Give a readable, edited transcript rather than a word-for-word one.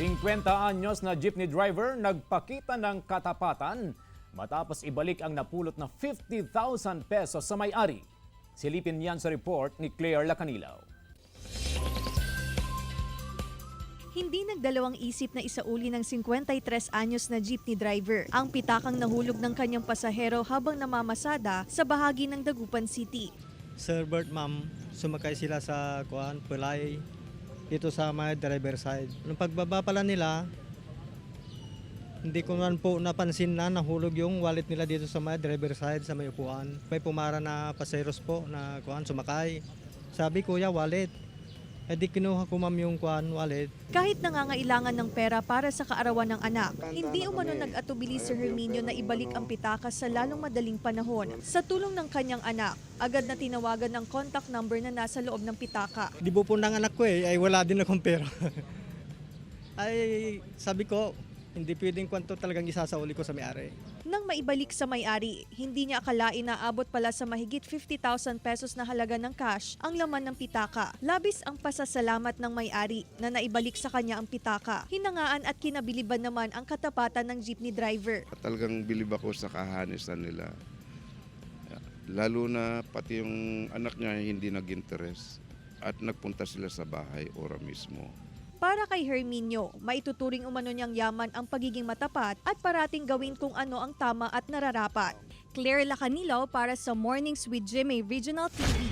50 anyos na jeepney driver nagpakita ng katapatan matapos ibalik ang napulot na 50,000 pesos sa may-ari. Silipin yan sa report ni Claire Lacanilaw. Hindi nagdalawang isip na isauli ng 53 anyos na jeepney driver ang pitakang nahulog ng kanyang pasahero habang namamasada sa bahagi ng Dagupan City. Sir Bert, ma'am, sumakay sila sa Pulay dito sa may driver side. Nung pagbaba pala nila, hindi ko man po napansin na nahulog yung wallet nila dito sa may driver side, sa may upuan. May pumara na paseros po na sumakay. Sabi, kuya, wallet. Eh di kinuha ko ma'am yung wallet. Kahit nangangailangan ng pera para sa kaarawan ng anak, hindi umano nag-atubili si Herminio na ibalik ang pitaka sa lalong madaling panahon. Sa tulong ng kanyang anak, agad na tinawagan ng contact number na nasa loob ng pitaka. Di po ng anak ko ay wala din akong pera. Ay sabi ko, hindi pwedeng kwanto talagang isasauli ko sa may-ari. Nang maibalik sa may-ari, hindi niya akalain na abot pala sa mahigit 50,000 pesos na halaga ng cash ang laman ng pitaka. Labis ang pasasalamat ng may-ari na naibalik sa kanya ang pitaka. Hinangaan at kinabiliban naman ang katapatan ng jeepney driver. Talagang bilib ako sa kahanisan nila. Lalo na pati yung anak niya hindi nag-interest at nagpunta sila sa bahay ora mismo. Para kay Herminio, maituturing umano niyang yaman ang pagiging matapat at parating gawin kung ano ang tama at nararapat. Claire Lacanilaw para sa Mornings with Jimmy Regional TV.